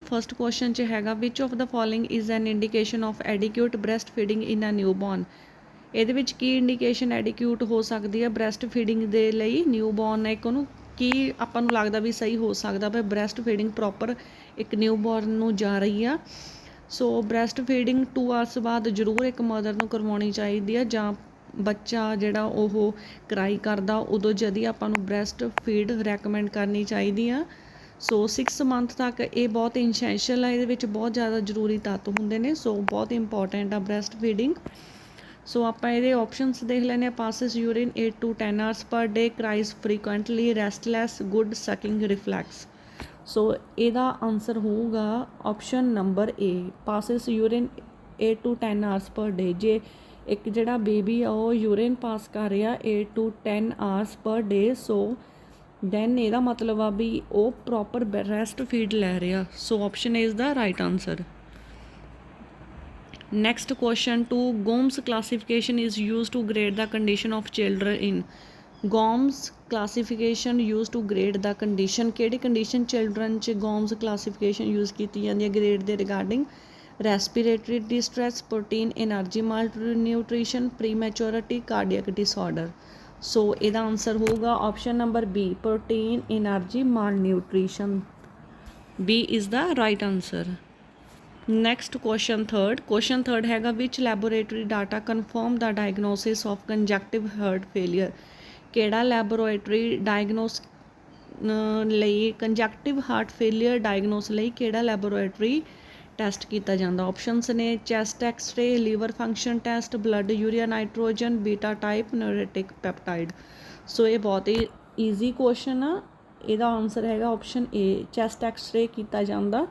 First question च हैगा which of the following is an indication of adequate breast feeding in a newborn. ਇਹਦੇ ਵਿੱਚ ਕੀ indication ਐਡੀਕਿਊਟ ਹੋ ਸਕਦੀ ਹੈ ਬ੍ਰੈਸਟ ਫੀਡਿੰਗ ਦੇ ਲਈ ਨਿਊਬੋਰਨ ਹੈ ਇੱਕ ਉਹਨੂੰ ਕੀ ਆਪਾਂ ਨੂੰ ਲੱਗਦਾ ਵੀ ਸਹੀ ਹੋ ਸਕਦਾ ਵੀ ਬ੍ਰੈਸਟ ਫੀਡਿੰਗ ਪ੍ਰੋਪਰ ਇੱਕ ਨਿਊਬੋਰਨ ਨੂੰ ਜਾ ਰਹੀ ਆ। ਸੋ ਬ੍ਰੈਸਟ ਫੀਡਿੰਗ 2 ਆਵਰਸ ਬਾਅਦ ਜ਼ਰੂਰ ਇੱਕ ਮਦਰ ਨੂੰ ਕਰਵਾਉਣੀ ਚਾਹੀਦੀ ਆ ਜਾਂ ਬੱਚਾ ਜਿਹੜਾ ਉਹ ਕਰਾਈ ਕਰਦਾ ਉਦੋਂ ਜਦੀ ਆਪਾਂ ਨੂੰ ਬ੍ਰੈਸਟ ਫੀਡ ਰੈਕਮੈਂਡ ਕਰਨੀ ਚਾਹੀਦੀ ਆ। ਸੋ 6 ਮੰਥ ਤੱਕ ਇਹ ਬਹੁਤ ਇੰਸੈਂਸ਼ੀਅਲ ਆ, ਇਹਦੇ ਵਿੱਚ ਬਹੁਤ ਜ਼ਿਆਦਾ ਜ਼ਰੂਰੀ ਤੱਤ ਹੁੰਦੇ ਨੇ। ਸੋ ਬਹੁਤ ਇੰਪੋਰਟੈਂਟ ਆ ਬ੍ਰੈਸਟ ਫੀਡਿੰਗ। ਸੋ ਆਪਾਂ ਇਹਦੇ ਆਪਸ਼ਨਸ ਦੇਖ ਲੈਂਦੇ ਹਾਂ। Passes urine 8 to 10 hours per day, cries frequently, restless, good sucking reflex। ਸੋ ਇਹਦਾ ਆਨਸਰ ਹੋਊਗਾ option number A, passes urine 8 to 10 hours per day। ਜੇ ਇੱਕ ਜਿਹੜਾ ਬੇਬੀ ਆ ਉਹ ਯੂਰਿਨ ਪਾਸ ਕਰ ਰਿਹਾ 8 to 10 hours per day, so then ਇਹਦਾ ਮਤਲਬ ਆ ਵੀ ਉਹ ਪ੍ਰੋਪਰ ਬ੍ਰੈਸਟ ਫੀਡ ਲੈ ਰਿਹਾ। ਸੋ option is the right answer. Next question 2, Gomes classification is used to grade the condition of children in। Gomes classification used to grade the condition, ਕਿਹੜੀ condition children ਚ Gomes classification use ਕੀਤੀ ਜਾਂਦੀ ਹੈ grade ਦੇ regarding? Respiratory distress, protein energy malnutrition, prematurity, cardiac disorder। ਸੋ ਇਹਦਾ answer ਹੋਊਗਾ option number B, protein energy malnutrition। B is the right answer। Next question third ਹੈਗਾ ਵਿਚ ਲੈਬੋਰੇਟਰੀ ਡਾਟਾ ਕਨਫਰਮ ਦਾ diagnosis of congestive heart failure. ਕਿਹੜਾ laboratory diagnosis ਲਈ congestive heart failure diagnose ਲਈ ਕਿਹੜਾ laboratory test ਕੀਤਾ ਜਾਂਦਾ? ਆਪਸ਼ਨਸ ਨੇ chest X-ray, liver function test, blood urea nitrogen, beta type natriuretic peptide. So ਇਹ ਬਹੁਤ ਹੀ ਈਜ਼ੀ ਕੁਐਸਚਨ ਆ, ਇਹਦਾ ਆਨਸਰ ਹੈਗਾ ਆਪਸ਼ਨ ਏ, ਚੈਸਟ ਐਕਸਰੇ ਕੀਤਾ ਜਾਂਦਾ।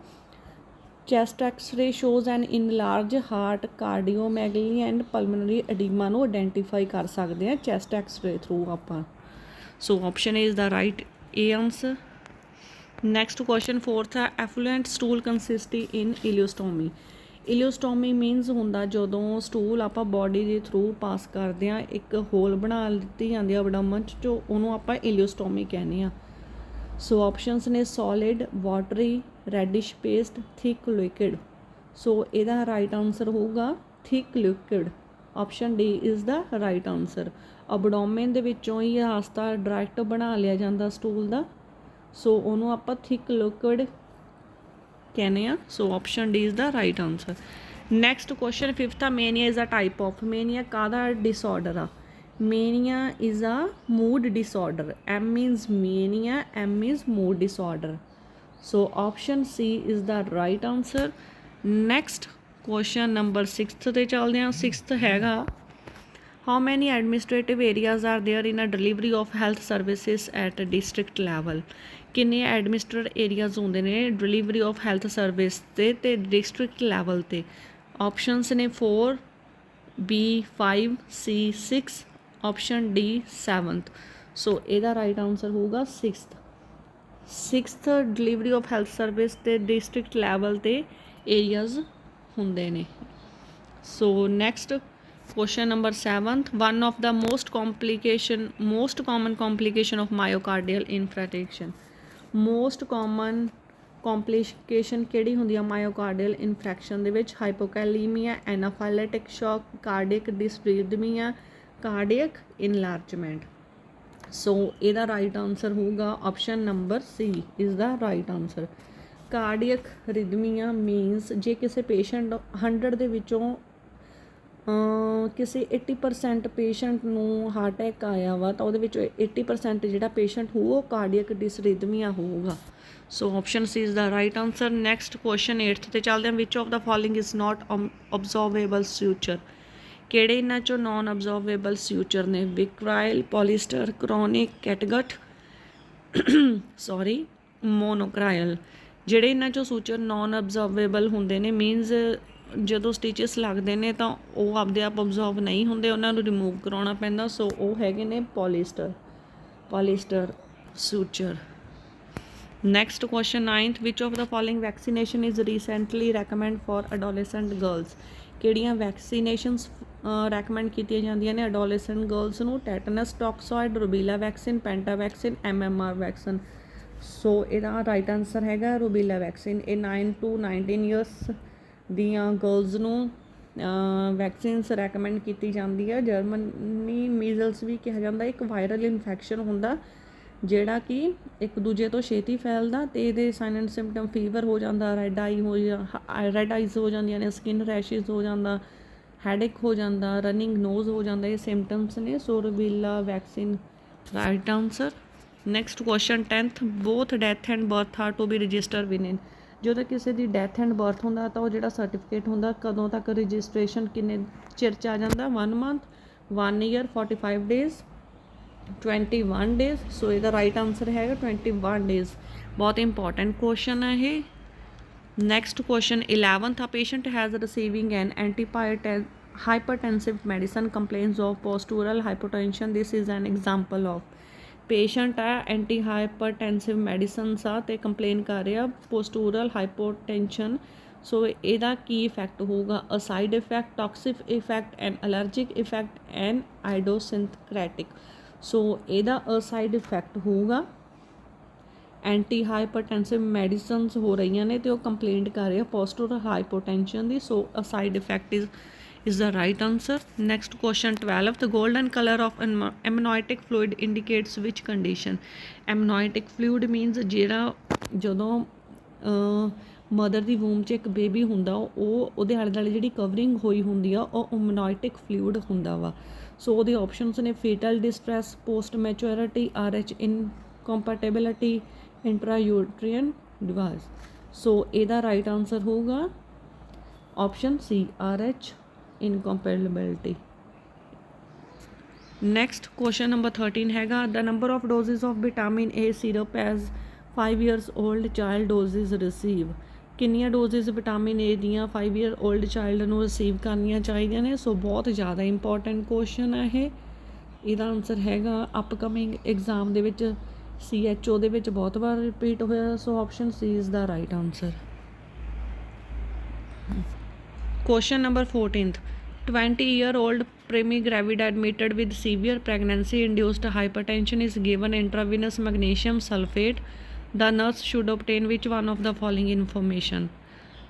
Chest X-ray shows an enlarge heart, cardiomegaly and pulmonary oedema ਨੂੰ identify ਕਰ ਸਕਦੇ ਹਾਂ ਚੈਸਟ ਐਕਸਰੇ ਥਰੂ ਆਪਾਂ। So option is the right A answer. Next question fourth ਹੈ effluent stool consistency in ileostomy. Ileostomy means ਹੁੰਦਾ ਜਦੋਂ stool ਆਪਾਂ body ਦੇ ਥਰੂ ਪਾਸ ਕਰਦੇ ਹਾਂ, ਇੱਕ ਹੋਲ ਬਣਾ ਦਿੱਤੀ ਜਾਂਦੀ ਆ ਐਬਡੋਮਨ 'ਚ, ਜੋ ਉਹਨੂੰ ਆਪਾਂ ਇਲੀਓਸਟੋਮੀ ਕਹਿੰਦੇ ਹਾਂ। ਸੋ ਆਪਸ਼ਨਸ ਨੇ solid, watery, reddish paste, thick liquid. So ਇਹਦਾ ਰਾਈਟ ਆਨਸਰ ਹੋਊਗਾ thick liquid. Option D is the right answer. Abdomen ਦੇ ਵਿੱਚੋਂ ਹੀ ਰਸਤਾ ਡਾਇਰੈਕਟ ਬਣਾ ਲਿਆ ਜਾਂਦਾ ਸਟੂਲ ਦਾ, ਸੋ ਉਹਨੂੰ ਆਪਾਂ ਥਿਕ ਲਿਕੁਇਡ ਕਹਿੰਦੇ ਆ। So option D is the right answer. Next question fifth ਆ mania is a type of. Mania ਕਾਹਦਾ ਡਿਸਆਰਡਰ ਆ? Mania is a mood disorder. M means mania, M means mood disorder. So option C is the right answer. Next question number 6th ਤੇ ਚੱਲਦੇ ਹਾਂ। 6th ਹੈਗਾ how many administrative areas are there in a delivery of health services at district level। ਕਿੰਨੇ administrative areas ਹੁੰਦੇ ਨੇ delivery of health service ਤੇ district level ਤੇ? Options ਨੇ 4, B 5, C 6, option D 7th। So ਇਹਦਾ right answer ਹੋਊਗਾ 6th delivery of health service ਤੇ district level ਤੇ ਏਰੀਆਜ਼ ਹੁੰਦੇ ਨੇ। So next question number 7th one of the most common complication of myocardial infarction. Most common complication ਕਿਹੜੀ ਹੁੰਦੀ ਆ myocardial infarction ਦੇ ਵਿੱਚ? ਹਾਈਪੋਕੈਲੀਮੀਆ, ਐਨਾਫਾਈਲੈਟਿਕ ਸ਼ੌਕ, cardiac dysrhythmia, cardiac enlargement. So ਇਹਦਾ ਰਾਈਟ ਆਨਸਰ ਹੋਊਗਾ option number C is the right answer. Cardiac arrhythmia means ਜੇ ਕਿਸੇ ਪੇਸ਼ੈਂਟ 100 ਦੇ ਵਿੱਚੋਂ ਕਿਸੇ 80% ਪੇਸ਼ੈਂਟ ਨੂੰ ਹਾਰਟ ਅਟੈਕ ਆਇਆ ਵਾ ਤਾਂ ਉਹਦੇ ਵਿੱਚੋਂ 80% ਜਿਹੜਾ ਪੇਸ਼ੈਂਟ ਹੋਊ ਉਹ ਕਾਰਡੀਅਕ ਡਿਸਰਿਦਮੀਆ ਹੋਊਗਾ। So option C is the right answer. Next question 8th ਤੇ ਚੱਲਦੇ ਹਾਂ which of the following is not absorbable suture. ਕਿਹੜੇ ਇਹਨਾਂ 'ਚੋਂ ਨੋਨ ਅਬਜ਼ੋਰਵੇਬਲ ਸੂਚਰ ਨੇ? Vicryl, polyester, chromic, catgut Monocryl. ਜਿਹੜੇ ਇਹਨਾਂ 'ਚੋਂ ਸੂਚਰ ਨੋਨ ਅਬਜ਼ੋਰਵੇਬਲ ਹੁੰਦੇ ਨੇ ਮੀਨਸ ਜਦੋਂ ਸਟਿਚਸ ਲੱਗਦੇ ਨੇ ਤਾਂ ਉਹ ਆਪਦੇ ਆਪ ਅਬਜ਼ੋਰਵ ਨਹੀਂ ਹੁੰਦੇ, ਉਹਨਾਂ ਨੂੰ ਰਿਮੂਵ ਕਰਾਉਣਾ ਪੈਂਦਾ। ਸੋ ਉਹ ਹੈਗੇ ਨੇ polyester suture. Next question 9th which of the following vaccination is recently recommend for adolescent girls. ਕਿਹੜੀਆਂ ਵੈਕਸੀਨੇਸ਼ਨਸ ਰੈਕਮੈਂਡ ਕੀਤੀਆਂ ਜਾਂਦੀਆਂ ਨੇ ਅਡੋਲੈਸੈਂਟ ਗਰਲਸ ਨੂੰ? Tetanus, toxoid, rubella vaccine, penta vaccine, MMR vaccine. So ਇਹਦਾ ਰਾਈਟ ਆਨਸਰ ਹੈਗਾ ਰੂਬੀਲਾ vaccine. ਇਹ 9 to 19 years ਦੀਆਂ girls ਨੂੰ ਵੈਕਸੀਨਸ ਰੈਕਮੈਂਡ ਕੀਤੀ ਜਾਂਦੀ ਹੈ। ਜਰਮਨੀ ਮੀਜ਼ਲਸ ਵੀ ਕਿਹਾ ਜਾਂਦਾ, ਇੱਕ ਵਾਇਰਲ ਇਨਫੈਕਸ਼ਨ ਹੁੰਦਾ ਜਿਹੜਾ ਕਿ ਇੱਕ ਦੂਜੇ ਤੋਂ ਛੇਤੀ ਫੈਲਦਾ, ਅਤੇ ਇਹਦੇ ਸਾਈਨ ਐਂਡ ਸਿੰਪਟਮ ਫੀਵਰ ਹੋ ਜਾਂਦਾ, ਰੈੱਡ ਆਈਜ਼ ਹੋ ਜਾਂਦੀਆਂ ਨੇ, ਸਕਿਨ ਰੈਸ਼ਿਜ਼ ਹੋ ਜਾਂਦਾ, ਹੈਡੇਕ ਹੋ ਜਾਂਦਾ, ਰਨਿੰਗ ਨੋਜ਼ ਹੋ ਜਾਂਦਾ, ਇਹ ਸਿੰਪਟਮਸ ਨੇ। So rubella vaccine right answer. Next question 10th, both death and birth are to be register within. ਜਦੋਂ ਕਿਸੇ ਦੀ ਡੈਥ ਐਂਡ ਬਰਥ ਹੁੰਦਾ ਤਾਂ ਉਹ ਜਿਹੜਾ ਸਰਟੀਫਿਕੇਟ ਹੁੰਦਾ ਕਦੋਂ ਤੱਕ ਰਜਿਸਟ੍ਰੇਸ਼ਨ ਕਿੰਨੇ ਚਿਰ 'ਚ ਆ ਜਾਂਦਾ? 1 month, 1 year, 45 days, 21 days। ਸੋ ਇਹਦਾ ਰਾਈਟ ਆਨਸਰ ਹੈਗਾ 21 days। ਬਹੁਤ ਇੰਪੋਰਟੈਂਟ ਕੁਐਸਚਨ ਹੈ ਇਹ। Next question 11th, a patient has receiving an hypertensive medicine complains of postural hypotension, this is an example of। Patient ਹੈ ਐਂਟੀ ਹਾਈਪਰਟੈਂਸਿਵ ਮੈਡੀਸਨਸ ਆ ਅਤੇ complain ਕਰ ਰਿਹਾ ਪੋਸਟੂਰਲ ਹਾਈਪੋਟੈਂਸ਼ਨ। ਸੋ ਇਹਦਾ ਕੀ ਇਫੈਕਟ ਹੋਊਗਾ? A side effect, toxic effect, an allergic effect, an idiosyncratic. So ਇਹਦਾ a side effect ਹੋਊਗਾ। ਐਂਟੀ ਹਾਈਪਰਟੈਂਸਿਵ ਮੈਡੀਸਨਸ ਹੋ ਰਹੀਆਂ ਨੇ ਅਤੇ ਉਹ ਕੰਪਲੇਂਟ ਕਰ ਰਿਹਾ ਪੋਸਟੂਰਲ ਹਾਈਪੋਟੈਂਸ਼ਨ ਦੀ। So a side effect is the right answer. Next question 12, the golden color of amniotic fluid indicates which condition? Amniotic fluid means ਜਿਹੜਾ ਜਦੋਂ ਮਦਰ ਦੀ ਵੂਮ 'ਚ ਇੱਕ ਬੇਬੀ ਹੁੰਦਾ ਉਹ ਉਹਦੇ ਆਲੇ ਦੁਆਲੇ ਜਿਹੜੀ ਕਵਰਿੰਗ ਹੋਈ ਹੁੰਦੀ ਆ ਉਹ amniotic fluid ਹੁੰਦਾ ਵਾ। ਸੋ ਉਹਦੇ ਆਪਸ਼ਨਸ ਨੇ fetal distress, post maturity, RH incompatibility, intrauterine device। ਸੋ ਇਹਦਾ ਰਾਈਟ ਆਨਸਰ ਹੋਊਗਾ option C, RH incompatibility। Next question number 13 ਹੈਗਾ the number of doses of vitamin A syrup as 5 years old child doses receive। ਕਿੰਨੀਆਂ ਡੋਜ਼ਿਸ vitamin A ਦੀਆਂ 5 year old child ਨੂੰ receive ਕਰਨੀਆਂ ਚਾਹੀਦੀਆਂ ਨੇ? ਸੋ ਬਹੁਤ ਜ਼ਿਆਦਾ ਇੰਪੋਰਟੈਂਟ ਕੁਐਸਚਨ ਹੈ ਇਹ। ਇਹਦਾ ਆਨਸਰ ਹੈਗਾ ਅਪਕਮਿੰਗ ਐਗਜ਼ਾਮ ਦੇ ਵਿੱਚ CHO ਦੇ ਵਿੱਚ ਬਹੁਤ ਵਾਰ ਰਿਪੀਟ ਹੋਇਆ। ਸੋ option C is the right answer. Question number 14th, 20-year-old preemie gravid admitted with severe pregnancy-induced hypertension is given intravenous magnesium sulfate। The nurse should obtain which one of the following information?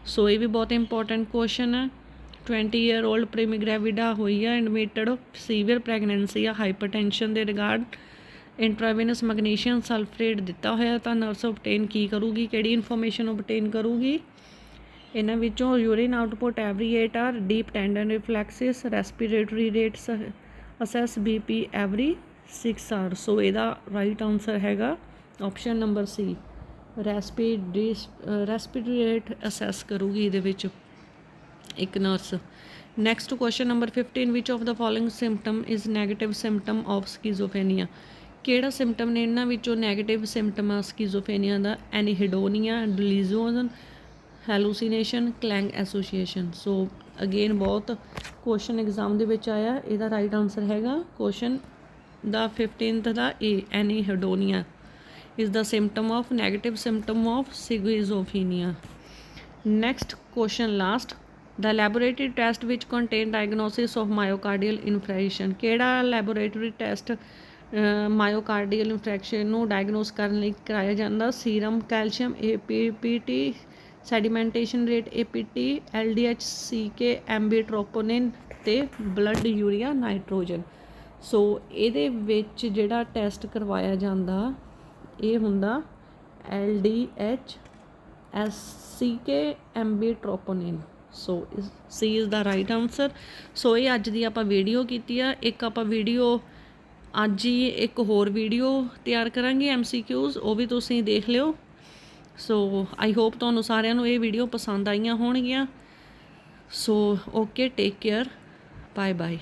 ਸੋ ਇਹ ਵੀ ਬਹੁਤ important question ਹੈ। 20-year-old preemie gravid ਹੋਈ ਆ, admitted severe pregnancy ਆ, hypertension ਦੇ regard ਇੰਟਰਾਵੇਨਸ magnesium sulphate ਦਿੱਤਾ ਹੋਇਆ ਤਾਂ ਨਰਸ ਓਬਟੇਨ ਕੀ ਕਰੂਗੀ? ਕਿਹੜੀ ਇਨਫੋਰਮੇਸ਼ਨ ਓਬਟੇਨ ਕਰੂਗੀ? ਇਹਨਾਂ ਵਿੱਚੋਂ urine output every 8 hour, deep tendon reflexes, respiratory rates, assess BP every 6 hour। So ਇਹਦਾ ਰਾਈਟ ਆਨਸਰ ਹੈਗਾ option number C, respiratory rate assess ਕਰੂਗੀ ਇਹਦੇ ਵਿੱਚ ਇੱਕ nurse. Next question number 15, which of the following symptom is negative symptom of schizophrenia. ਕਿਹੜਾ symptom ਨੇ ਇਹਨਾਂ ਵਿੱਚੋਂ ਨੈਗੇਟਿਵ ਸਿਮਟਮ ਆ ਸਕਿਜ਼ੋਫਰੇਨੀਆ ਦਾ? Anhedonia, delusion, hallucination, clang association. So again ਬਹੁਤ ਕੁਐਸਚਨ ਐਗਜ਼ਾਮ ਦੇ ਵਿੱਚ ਆਇਆ। ਇਹਦਾ ਰਾਈਟ ਆਨਸਰ ਹੈਗਾ question the 15th the A, ਐਨੀਹੇਡੋਨੀਆ is the symptom of negative symptom of schizophrenia। Next question last, the laboratory test which contain diagnosis of myocardial infarction। ਕਿਹੜਾ laboratory test myocardial infarction ਨੂੰ diagnose ਕਰਨ ਲਈ ਕਰਾਇਆ ਜਾਂਦਾ? Serum calcium, APPT, sedimentation rate APT, LDH, CK, M B troponin ਅਤੇ blood urea nitrogen. ਸੋ ਇਹਦੇ ਵਿੱਚ ਜਿਹੜਾ ਟੈਸਟ ਕਰਵਾਇਆ ਜਾਂਦਾ ਇਹ ਹੁੰਦਾ LDH, CK, M B troponin. So C is the right answer. So ਇਹ ਅੱਜ ਦੀ ਆਪਾਂ ਵੀਡੀਓ ਕੀਤੀ ਆ। ਇੱਕ ਆਪਾਂ ਵੀਡੀਓ ਅੱਜ ਹੀ ਇੱਕ ਹੋਰ ਵੀਡੀਓ ਤਿਆਰ ਕਰਾਂਗੇ MCQs, ਉਹ ਵੀ ਤੁਸੀਂ ਦੇਖ ਲਿਓ। ਸੋ ਆਈ ਹੋਪ ਤੁਹਾਨੂੰ ਸਾਰਿਆਂ ਨੂੰ ਇਹ ਵੀਡੀਓ ਪਸੰਦ ਆਈਆਂ ਹੋਣਗੀਆਂ। So okay, take care, bye bye.